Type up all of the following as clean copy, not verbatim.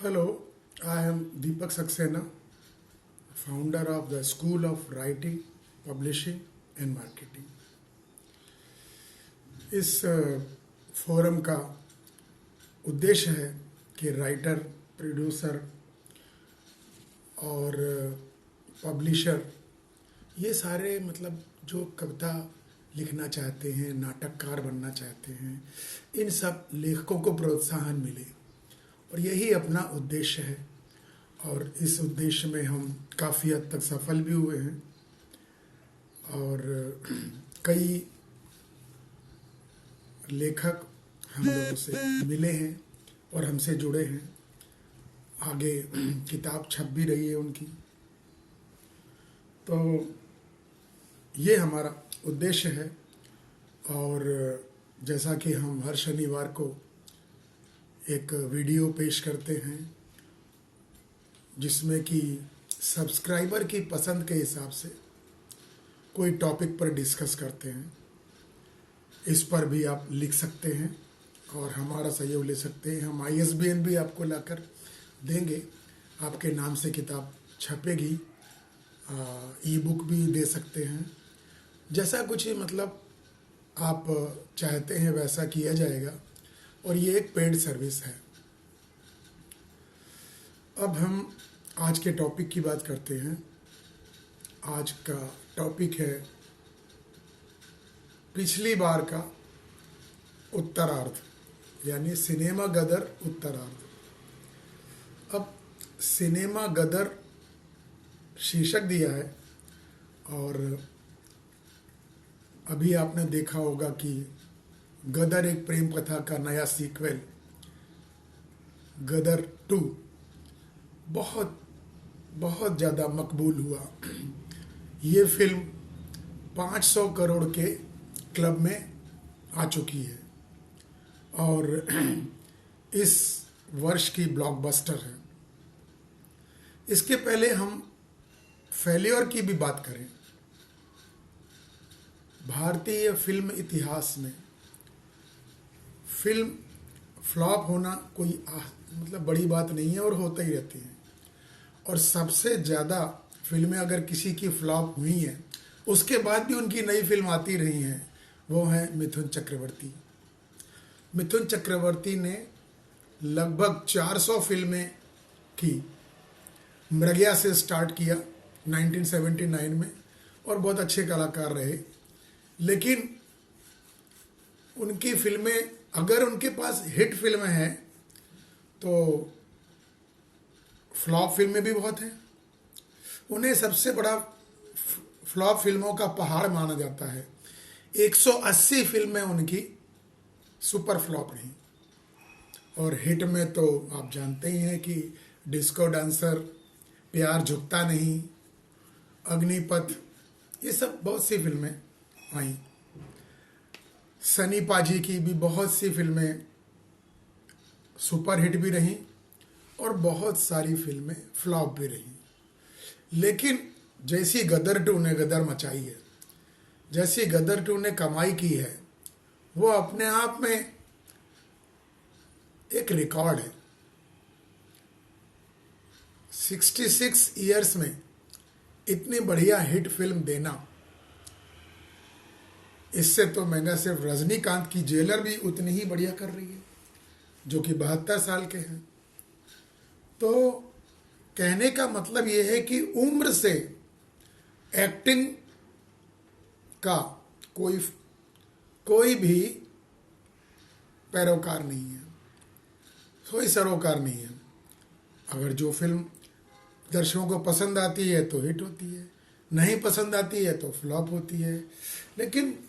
Hello, I am Deepak Saxena, founder of the School of Writing, Publishing and Marketing. इस forum का उद्देश्य है कि राइटर, प्रोड्यूसर और पब्लिशर ये सारे जो कविता लिखना चाहते हैं, नाटककार बनना चाहते हैं, इन सब लेखकों को प्रोत्साहन मिले और यही अपना उद्देश्य है। और इस उद्देश्य में हम काफ़ी हद तक सफल भी हुए हैं और कई लेखक हम लोगों से मिले हैं और हमसे जुड़े हैं। आगे किताब छप भी रही है उनकी। तो ये हमारा उद्देश्य है। और जैसा कि हम हर शनिवार को एक वीडियो पेश करते हैं जिसमें कि सब्सक्राइबर की पसंद के हिसाब से कोई टॉपिक पर डिस्कस करते हैं, इस पर भी आप लिख सकते हैं और हमारा सहयोग ले सकते हैं। हम ISBN भी आपको लाकर देंगे, आपके नाम से किताब छपेगी, ई-बुक भी दे सकते हैं। जैसा कुछ आप चाहते हैं वैसा किया जाएगा और ये एक पेड सर्विस है। अब हम आज के टॉपिक की बात करते हैं। आज का टॉपिक है पिछली बार का उत्तरार्ध, यानी सिनेमा गदर उत्तरार्ध। अब सिनेमा गदर शीर्षक दिया है और अभी आपने देखा होगा कि गदर एक प्रेम कथा का नया सीक्वल गदर 2 बहुत बहुत ज़्यादा मकबूल हुआ। ये फिल्म 500 करोड़ के क्लब में आ चुकी है और इस वर्ष की ब्लॉकबस्टर है। इसके पहले हम फेल्योर की भी बात करें। भारतीय फिल्म इतिहास में फिल्म फ्लॉप होना कोई बड़ी बात नहीं है और होता ही रहती है। और सबसे ज़्यादा फिल्में अगर किसी की फ्लॉप हुई हैं उसके बाद भी उनकी नई फिल्म आती रही हैं, वो है मिथुन चक्रवर्ती। मिथुन चक्रवर्ती ने लगभग 400 फिल्में की। मृगया से स्टार्ट किया 1979 में और बहुत अच्छे कलाकार रहे। लेकिन उनकी फिल्में, अगर उनके पास हिट फिल्में हैं तो फ्लॉप फिल्में भी बहुत हैं। उन्हें सबसे बड़ा फ्लॉप फिल्मों का पहाड़ माना जाता है। 180 फिल्में उनकी सुपर फ्लॉप रही। और हिट में तो आप जानते ही हैं कि डिस्को डांसर, प्यार झुकता नहीं, अग्निपथ, ये सब बहुत सी फिल्में आई। सनी पाजी की भी बहुत सी फिल्में सुपर हिट भी रहीं और बहुत सारी फिल्में फ्लॉप भी रहीं। लेकिन जैसी गदर 2 ने गदर मचाई है, जैसी गदर 2 ने कमाई की है, वो अपने आप में एक रिकॉर्ड है। 66 ईयर्स में इतनी बढ़िया हिट फिल्म देना, इससे तो महंगा सिर्फ रजनीकांत की जेलर भी उतनी ही बढ़िया कर रही है, जो कि 72 साल के हैं। तो कहने का मतलब यह है कि उम्र से एक्टिंग का कोई भी पैरोकार नहीं है, कोई सरोकार नहीं है। अगर जो फिल्म दर्शकों को पसंद आती है तो हिट होती है, नहीं पसंद आती है तो फ्लॉप होती है। लेकिन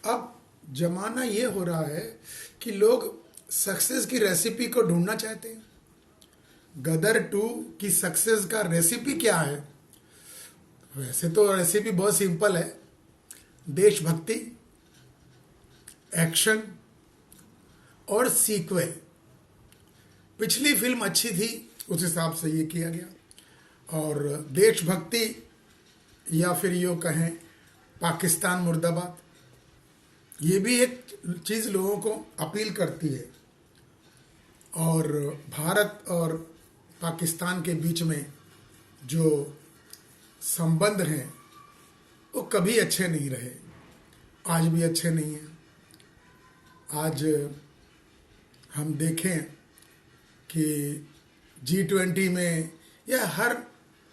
अब जमाना ये हो रहा है कि लोग सक्सेस की रेसिपी को ढूंढना चाहते हैं। गदर 2 की सक्सेस का रेसिपी क्या है? वैसे तो रेसिपी बहुत सिंपल है। देशभक्ति, एक्शन और सीक्वल। पिछली फिल्म अच्छी थी, उस हिसाब से ये किया गया। और देशभक्ति या फिर यूँ कहें पाकिस्तान मुर्दाबाद, ये भी एक चीज़ लोगों को अपील करती है। और भारत और पाकिस्तान के बीच में जो संबंध हैं वो कभी अच्छे नहीं रहे, आज भी अच्छे नहीं हैं। आज हम देखें कि G20 में या हर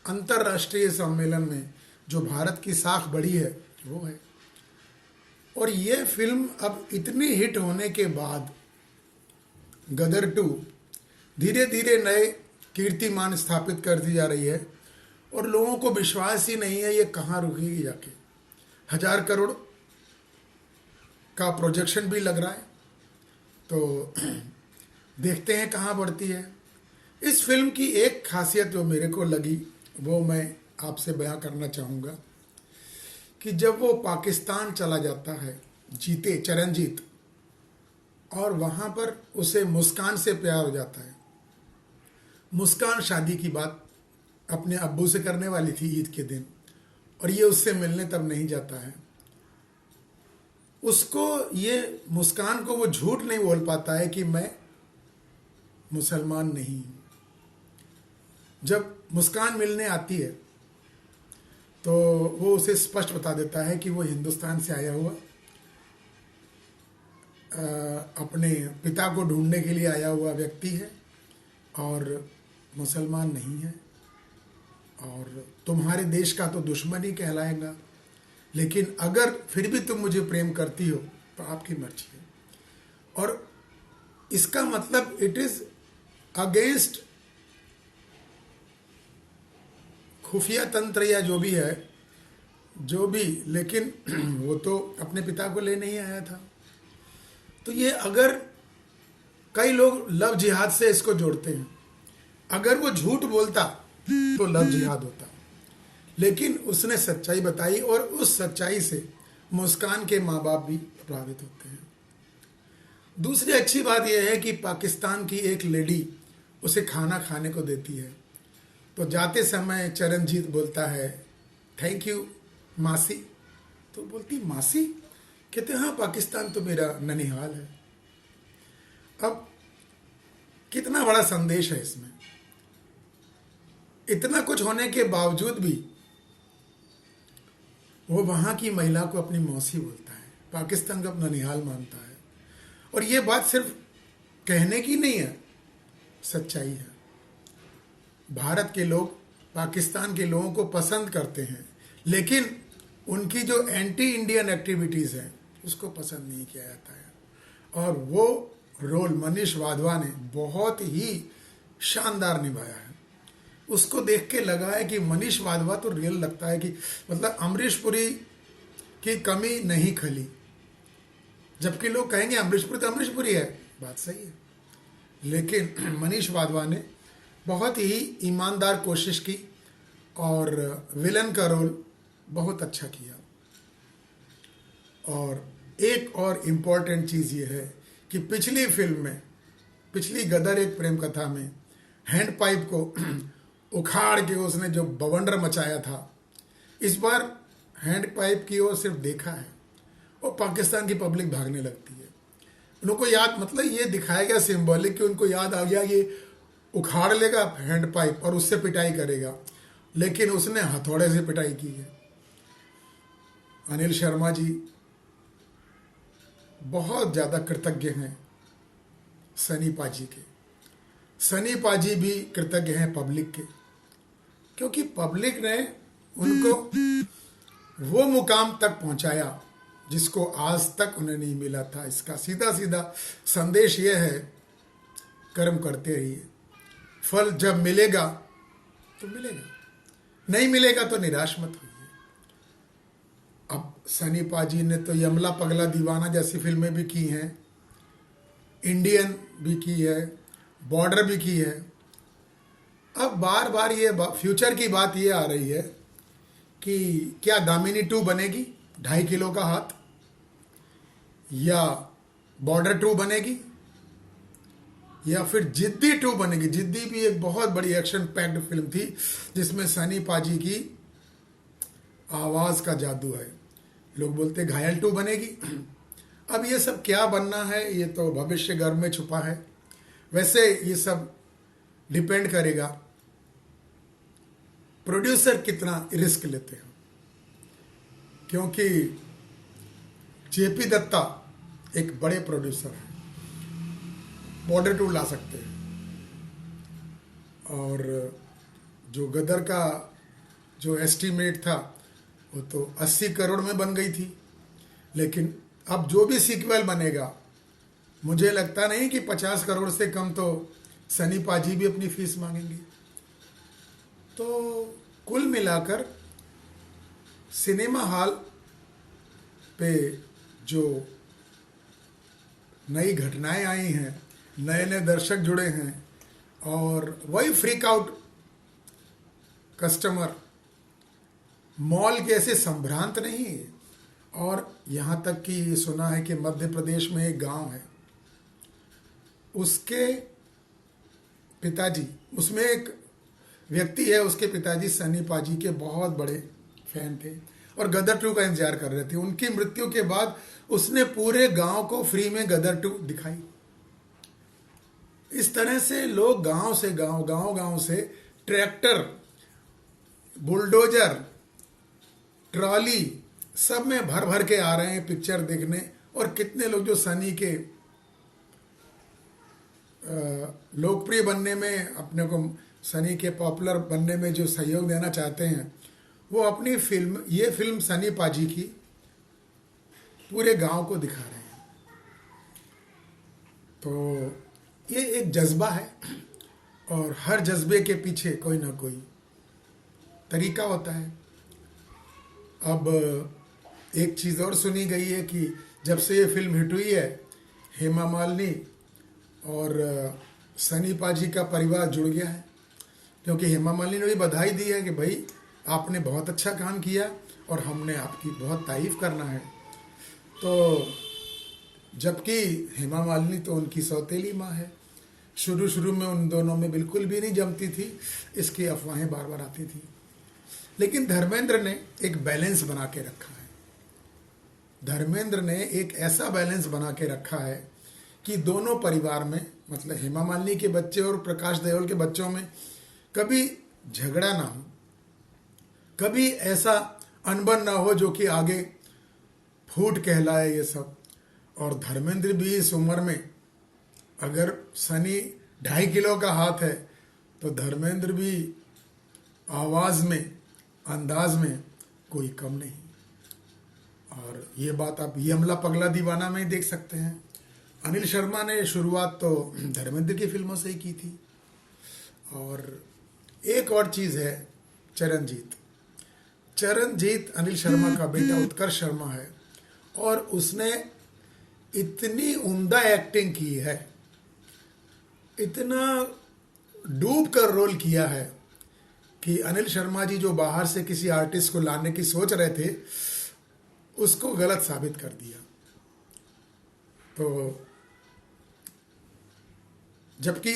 अंतर्राष्ट्रीय सम्मेलन में जो भारत की साख बढ़ी है वो है। और ये फिल्म अब इतनी हिट होने के बाद गदर 2 धीरे धीरे नए कीर्तिमान स्थापित करती जा रही है और लोगों को विश्वास ही नहीं है ये कहाँ रुकेगी जाके। 1000 करोड़ का प्रोजेक्शन भी लग रहा है, तो देखते हैं कहाँ बढ़ती है। इस फिल्म की एक खासियत जो मेरे को लगी वो मैं आपसे बयां करना चाहूँगा कि जब वो पाकिस्तान चला जाता है जीते चरणजीत, और वहाँ पर उसे मुस्कान से प्यार हो जाता है। मुस्कान शादी की बात अपने अब्बू से करने वाली थी ईद के दिन, और ये उससे मिलने तब नहीं जाता है। उसको ये मुस्कान को वो झूठ नहीं बोल पाता है कि मैं मुसलमान नहीं हूँ। जब मुस्कान मिलने आती है तो वो उसे स्पष्ट बता देता है कि वो हिंदुस्तान से आया हुआ अपने पिता को ढूंढने के लिए आया हुआ व्यक्ति है और मुसलमान नहीं है, और तुम्हारे देश का तो दुश्मन ही कहलाएगा, लेकिन अगर फिर भी तुम मुझे प्रेम करती हो तो आपकी मर्जी है। और इसका मतलब इट इज अगेंस्ट खुफिया तंत्र या जो भी है, जो भी, लेकिन वो तो अपने पिता को लेने ही आया था। तो ये अगर कई लोग लव जिहाद से इसको जोड़ते हैं, अगर वो झूठ बोलता तो लव जिहाद होता, लेकिन उसने सच्चाई बताई और उस सच्चाई से मुस्कान के माँ बाप भी प्रभावित होते हैं। दूसरी अच्छी बात यह है कि पाकिस्तान की एक लेडी उसे खाना खाने को देती है, तो जाते समय चरणजीत बोलता है थैंक यू मासी, तो बोलती मासी, कहते हाँ पाकिस्तान तो मेरा ननिहाल है। अब कितना बड़ा संदेश है इसमें। इतना कुछ होने के बावजूद भी वो वहां की महिला को अपनी मौसी बोलता है, पाकिस्तान का अपना ननिहाल मानता है। और ये बात सिर्फ कहने की नहीं है, सच्चाई है। भारत के लोग पाकिस्तान के लोगों को पसंद करते हैं, लेकिन उनकी जो एंटी इंडियन एक्टिविटीज़ हैं उसको पसंद नहीं किया जाता है। और वो रोल मनीष वाधवा ने बहुत ही शानदार निभाया है। उसको देख के लगा है कि मनीष वाधवा तो रियल लगता है, कि मतलब अमरीश पुरी की कमी नहीं खली। जबकि लोग कहेंगे अमरीश पुरी तो अमरीश पुरी है, बात सही है, लेकिन मनीष वाधवा ने बहुत ही ईमानदार कोशिश की और विलन का रोल बहुत अच्छा किया। और एक और इम्पॉर्टेंट चीज़ ये है कि पिछली फिल्म में, पिछली गदर एक प्रेम कथा में हैंड पाइप को उखाड़ के उसने जो बवंडर मचाया था, इस बार हैंड पाइप की ओर सिर्फ देखा है और पाकिस्तान की पब्लिक भागने लगती है। उनको याद, मतलब ये दिखाया गया सिंबॉलिक कि उनको याद आ गया ये उखाड़ लेगा हैंड पाइप और उससे पिटाई करेगा, लेकिन उसने हथौड़े से पिटाई की है। अनिल शर्मा जी बहुत ज़्यादा कृतज्ञ हैं सनी पाजी के। सनी पाजी भी कृतज्ञ हैं पब्लिक के, क्योंकि पब्लिक ने उनको वो मुकाम तक पहुंचाया जिसको आज तक उन्हें नहीं मिला था। इसका सीधा सीधा संदेश ये है, कर्म करते रहिए, फल जब मिलेगा तो मिलेगा, नहीं मिलेगा तो निराश मत होइए। अब सनी पाजी ने तो यमला पगला दीवाना जैसी फिल्में भी की हैं, इंडियन भी की है, बॉर्डर भी की है। अब बार बार ये फ्यूचर की बात ये आ रही है कि क्या दामिनी 2 बनेगी, 2.5 किलो का हाथ, या बॉर्डर 2 बनेगी, या फिर जिद्दी 2 बनेगी। जिद्दी भी एक बहुत बड़ी एक्शन पैक्ड फिल्म थी जिसमें सनी पाजी की आवाज़ का जादू है। लोग बोलते घायल 2 बनेगी। अब ये सब क्या बनना है ये तो भविष्य गर्भ में छुपा है। वैसे ये सब डिपेंड करेगा प्रोड्यूसर कितना रिस्क लेते हैं, क्योंकि जेपी दत्ता एक बड़े प्रोड्यूसर हैं, बॉर्डर टू ला सकते हैं। और जो गदर का जो एस्टीमेट था वो तो 80 करोड़ में बन गई थी, लेकिन अब जो भी सीक्वल बनेगा मुझे लगता नहीं कि 50 करोड़ से कम तो सनी पाजी भी अपनी फीस मांगेंगे। तो कुल मिलाकर सिनेमा हॉल पे जो नई घटनाएं आई हैं, नए नए दर्शक जुड़े हैं और वही फ्रीक आउट कस्टमर मॉल के ऐसे संभ्रांत नहीं है। और यहाँ तक कि सुना है कि मध्य प्रदेश में एक गांव है, उसके पिताजी, उसमें एक व्यक्ति है, उसके पिताजी सनी पाजी के बहुत बड़े फैन थे और गदर 2 का इंतजार कर रहे थे। उनकी मृत्यु के बाद उसने पूरे गांव को फ्री में गदर 2 दिखाई। इस तरह से लोग गांव से गांव से ट्रैक्टर, बुलडोजर, ट्रॉली सब में भर भर के आ रहे हैं पिक्चर देखने। और कितने लोग जो सनी के लोकप्रिय बनने में, अपने को सनी के पॉपुलर बनने में जो सहयोग देना चाहते हैं, वो अपनी फिल्म, ये फिल्म सनी पाजी की पूरे गांव को दिखा रहे हैं। तो ये एक जज्बा है और हर जज्बे के पीछे कोई ना कोई तरीका होता है। अब एक चीज़ और सुनी गई है कि जब से ये फिल्म हिट हुई है, हेमा मालिनी और सनी पाजी का परिवार जुड़ गया है, क्योंकि हेमा मालिनी ने भी बधाई दी है कि भाई आपने बहुत अच्छा काम किया और हमने आपकी बहुत तारीफ करना है। तो जबकि हेमा मालिनी तो उनकी सौतेली माँ है, शुरू में उन दोनों में बिल्कुल भी नहीं जमती थी, इसकी अफवाहें बार बार आती थी। लेकिन धर्मेंद्र ने एक बैलेंस बना के रखा है। धर्मेंद्र ने एक ऐसा बैलेंस बना के रखा है कि दोनों परिवार में, मतलब हेमा मालिनी के बच्चे और प्रकाश देओल के बच्चों में कभी झगड़ा ना हो, कभी ऐसा अनबन ना हो जो कि आगे फूट कहलाए ये सब। और धर्मेंद्र भी इस उम्र में, अगर सनी 2.5 किलो का हाथ है तो धर्मेंद्र भी आवाज में, अंदाज में कोई कम नहीं। और ये बात आप यमला पगला दीवाना में ही देख सकते हैं। अनिल शर्मा ने शुरुआत तो धर्मेंद्र की फिल्मों से ही की थी। और एक और चीज़ है, चरणजीत अनिल शर्मा का बेटा उत्कर्ष शर्मा है और उसने इतनी उम्दा एक्टिंग की है, इतना डूब कर रोल किया है कि अनिल शर्मा जी जो बाहर से किसी आर्टिस्ट को लाने की सोच रहे थे, उसको गलत साबित कर दिया। तो जबकि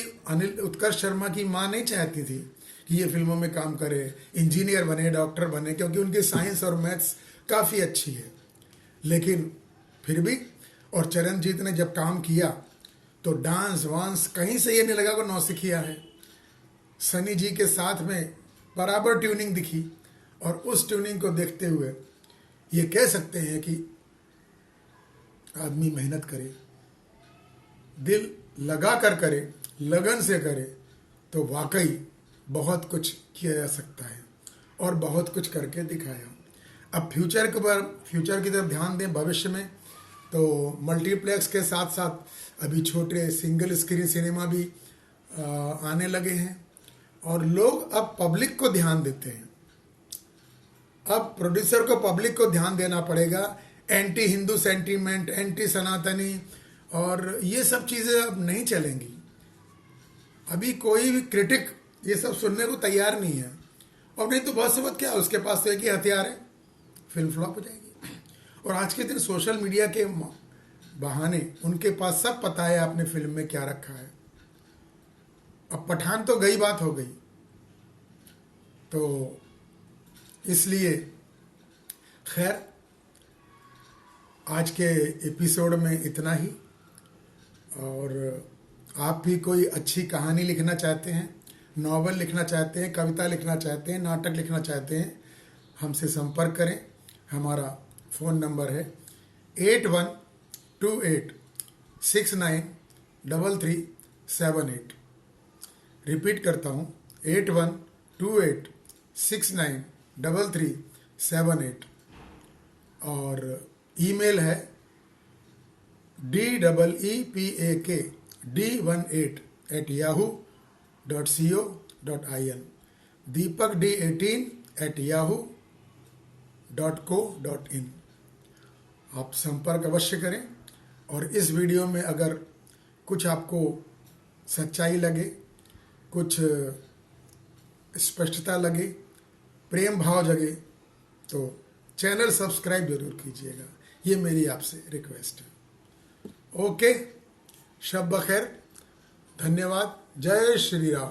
उत्कर्ष शर्मा की माँ नहीं चाहती थी कि ये फिल्मों में काम करे, इंजीनियर बने, डॉक्टर बने, क्योंकि उनकी साइंस और मैथ्स काफ़ी अच्छी है। लेकिन फिर भी, और चरणजीत ने जब काम किया तो डांस वांस कहीं से ये नहीं लगा को नौसिखिया है। सनी जी के साथ में बराबर ट्यूनिंग दिखी और उस ट्यूनिंग को देखते हुए ये कह सकते हैं कि आदमी मेहनत करे, दिल लगा कर करे, लगन से करे, तो वाकई बहुत कुछ किया जा सकता है और बहुत कुछ करके दिखाया। अब फ्यूचर की तरफ ध्यान दें भविष्य में, तो मल्टीप्लेक्स के साथ साथ अभी छोटे सिंगल स्क्रीन सिनेमा भी आने लगे हैं और लोग अब पब्लिक को ध्यान देते हैं। अब प्रोड्यूसर को पब्लिक को ध्यान देना पड़ेगा। एंटी हिंदू सेंटीमेंट, एंटी सनातनी और ये सब चीज़ें अब नहीं चलेंगी। अभी कोई भी क्रिटिक ये सब सुनने को तैयार नहीं है। और नहीं तो बहुत से वक्त क्या, उसके पास तो एक ही हथियार है, फिल्म फ्लॉप हो जाएगी। और आज के दिन सोशल मीडिया के बहाने उनके पास सब पता है आपने फिल्म में क्या रखा है। अब पठान तो गई बात हो गई, तो इसलिए खैर आज के एपिसोड में इतना ही। और आप भी कोई अच्छी कहानी लिखना चाहते हैं, नॉवल लिखना चाहते हैं, कविता लिखना चाहते हैं, नाटक लिखना चाहते हैं, हमसे संपर्क करें। हमारा फ़ोन नंबर है 8128693378। रिपीट करता हूँ 8128693378। और ईमेल है deepak.d18@yahoo.co.in, deepakd18@yahoo.co.in। आप संपर्क अवश्य करें। और इस वीडियो में अगर कुछ आपको सच्चाई लगे, कुछ स्पष्टता लगे, प्रेम भाव जगे, तो चैनल सब्सक्राइब जरूर कीजिएगा। ये मेरी आपसे रिक्वेस्ट है। ओके, शब बखैर, धन्यवाद, जय श्री राम।